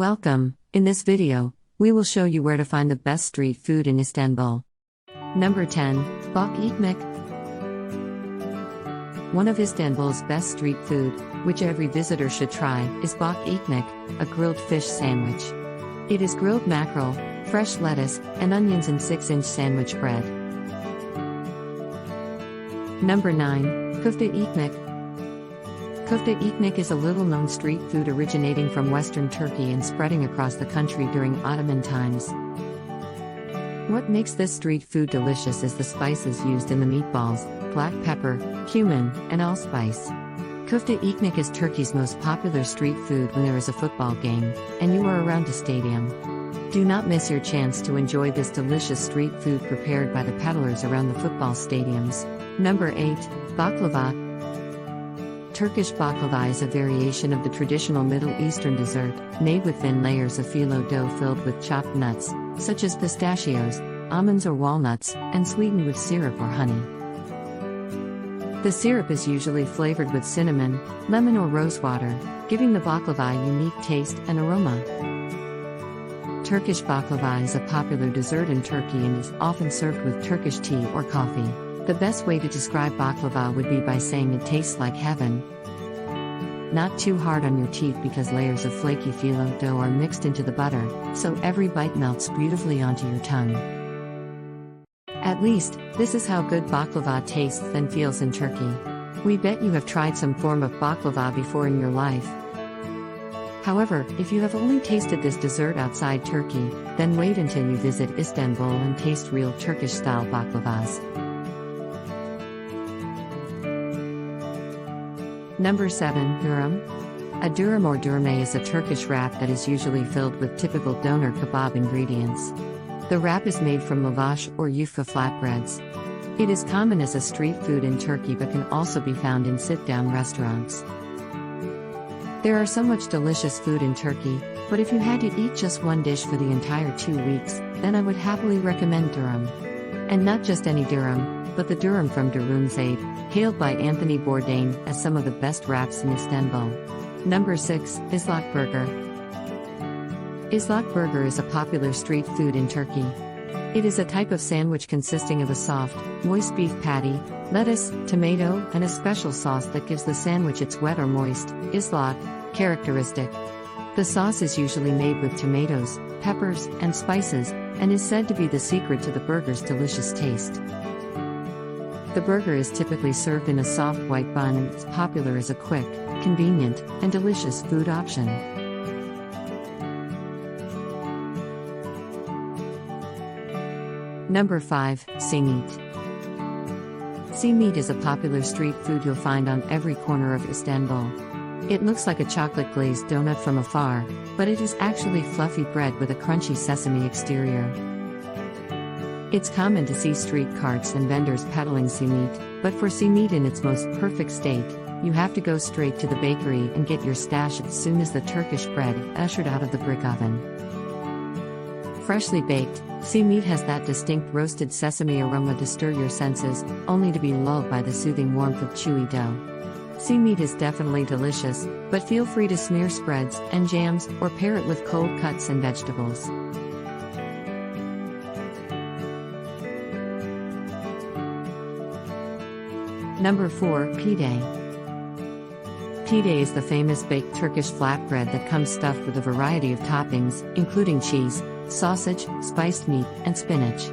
Welcome. In this video, we will show you where to find the best street food in Istanbul. Number 10. Bak ekmek. One of Istanbul's best street food, which every visitor should try, is bak ekmek, a grilled fish sandwich. It is grilled mackerel, fresh lettuce, and onions in 6-inch sandwich bread. Number 9. Köfte ekmek. Köfte ekmek is a little-known street food originating from western Turkey and spreading across the country during Ottoman times. What makes this street food delicious is the spices used in the meatballs: black pepper, cumin, and allspice. Köfte ekmek is Turkey's most popular street food when there is a football game, and you are around a stadium. Do not miss your chance to enjoy this delicious street food prepared by the peddlers around the football stadiums. Number 8. Baklava. Turkish baklava is a variation of the traditional Middle Eastern dessert, made with thin layers of phyllo dough filled with chopped nuts, such as pistachios, almonds or walnuts, and sweetened with syrup or honey. The syrup is usually flavored with cinnamon, lemon or rosewater, giving the baklava a unique taste and aroma. Turkish baklava is a popular dessert in Turkey and is often served with Turkish tea or coffee. The best way to describe baklava would be by saying it tastes like heaven. Not too hard on your teeth because layers of flaky phyllo dough are mixed into the butter, so every bite melts beautifully onto your tongue. At least, this is how good baklava tastes and feels in Turkey. We bet you have tried some form of baklava before in your life. However, if you have only tasted this dessert outside Turkey, then wait until you visit Istanbul and taste real Turkish-style baklavas. Number 7. Dürüm. A dürüm or dürme is a Turkish wrap that is usually filled with typical Döner kebab ingredients. The wrap is made from lavash or yufka flatbreads. It is common as a street food in Turkey but can also be found in sit-down restaurants. There are so much delicious food in Turkey, but if you had to eat just one dish for the entire 2 weeks, then I would happily recommend dürüm. And not just any dürüm, but the dürüm from Dürümzade, hailed by Anthony Bourdain as some of the best wraps in Istanbul. Number 6. Islak burger. Islak burger is a popular street food in Turkey. It is a type of sandwich consisting of a soft, moist beef patty, lettuce, tomato, and a special sauce that gives the sandwich its wet or moist, islak, characteristic. The sauce is usually made with tomatoes, peppers, and spices, and is said to be the secret to the burger's delicious taste. The burger is typically served in a soft white bun and is popular as a quick, convenient, and delicious food option. Number 5. Simit. Simit is a popular street food you'll find on every corner of Istanbul. It looks like a chocolate-glazed donut from afar, but it is actually fluffy bread with a crunchy sesame exterior. It's common to see street carts and vendors peddling simit, but for simit in its most perfect state, you have to go straight to the bakery and get your stash as soon as the Turkish bread is ushered out of the brick oven. Freshly baked, simit has that distinct roasted sesame aroma to stir your senses, only to be lulled by the soothing warmth of chewy dough. Simit is definitely delicious, but feel free to smear spreads and jams or pair it with cold cuts and vegetables. Number 4. Pide. Pide is the famous baked Turkish flatbread that comes stuffed with a variety of toppings, including cheese, sausage, spiced meat, and spinach.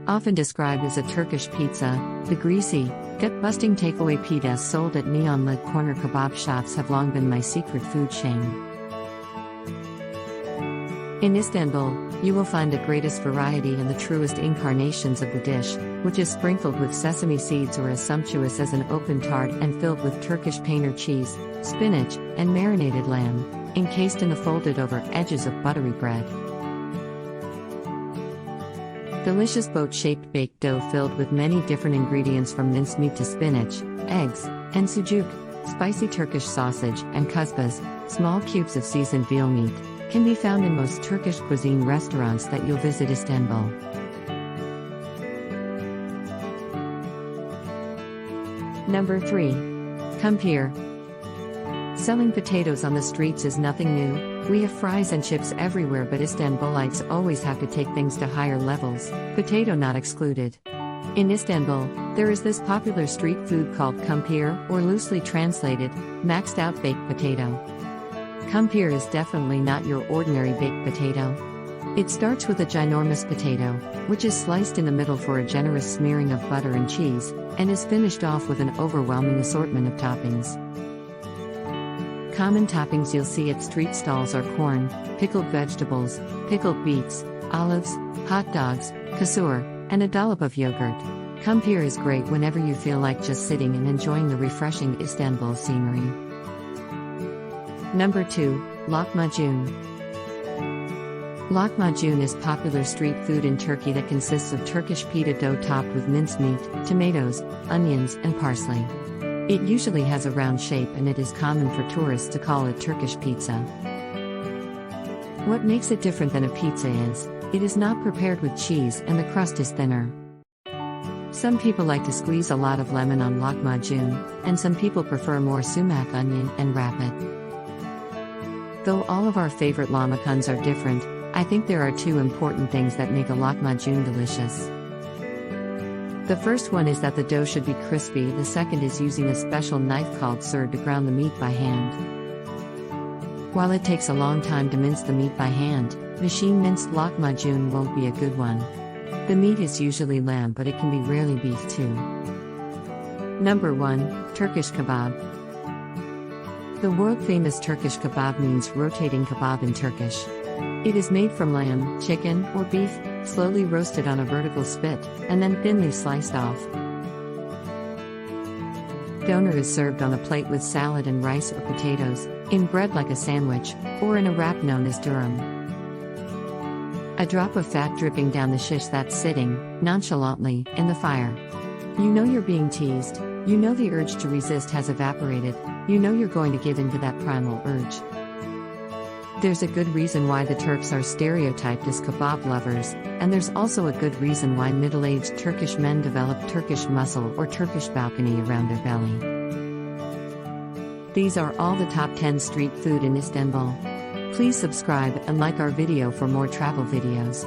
Often described as a Turkish pizza, the greasy, gut-busting takeaway pitas sold at neon-lit corner kebab shops have long been my secret food shame. In Istanbul, you will find the greatest variety and the truest incarnations of the dish, which is sprinkled with sesame seeds or as sumptuous as an open tart and filled with Turkish paneer cheese, spinach, and marinated lamb, encased in the folded-over edges of buttery bread. Delicious boat-shaped baked dough filled with many different ingredients from mincemeat to spinach, eggs, and sucuk, spicy Turkish sausage, and kuzbaz, small cubes of seasoned veal meat, can be found in most Turkish cuisine restaurants that you'll visit Istanbul. Number 3. Kumpir. Selling potatoes on the streets is nothing new, We have fries and chips everywhere, but Istanbulites always have to take things to higher levels, potato not excluded. In Istanbul, there is this popular street food called kumpir, or loosely translated, maxed out baked potato. Kumpir is definitely not your ordinary baked potato. It starts with a ginormous potato, which is sliced in the middle for a generous smearing of butter and cheese, and is finished off with an overwhelming assortment of toppings. Common toppings you'll see at street stalls are corn, pickled vegetables, pickled beets, olives, hot dogs, kasur, and a dollop of yogurt. Kumpir is great whenever you feel like just sitting and enjoying the refreshing Istanbul scenery. Number 2, Lahmacun. Lahmacun is popular street food in Turkey that consists of Turkish pita dough topped with minced meat, tomatoes, onions, and parsley. It usually has a round shape, and it is common for tourists to call it Turkish pizza. What makes it different than a pizza is, it is not prepared with cheese and the crust is thinner. Some people like to squeeze a lot of lemon on lahmacun, and some people prefer more sumac onion and wrap it. Though all of our favorite lahmacuns are different, I think there are two important things that make a lahmacun delicious. The first one is that the dough should be crispy, the second is using a special knife called sird to ground the meat by hand. While it takes a long time to mince the meat by hand, machine-minced lahmacun won't be a good one. The meat is usually lamb, but it can be rarely beef too. Number 1, Turkish Kebab. The world-famous Turkish kebab means rotating kebab in Turkish. It is made from lamb, chicken, or beef, slowly roasted on a vertical spit, and then thinly sliced off. Döner is served on a plate with salad and rice or potatoes, in bread like a sandwich, or in a wrap known as durum. A drop of fat dripping down the shish that's sitting, nonchalantly, in the fire. You know you're being teased, you know the urge to resist has evaporated, you know you're going to give in to that primal urge. There's a good reason why the Turks are stereotyped as kebab lovers, and there's also a good reason why middle-aged Turkish men develop Turkish muscle or Turkish balcony around their belly. These are all the top 10 street food in Istanbul. Please subscribe and like our video for more travel videos.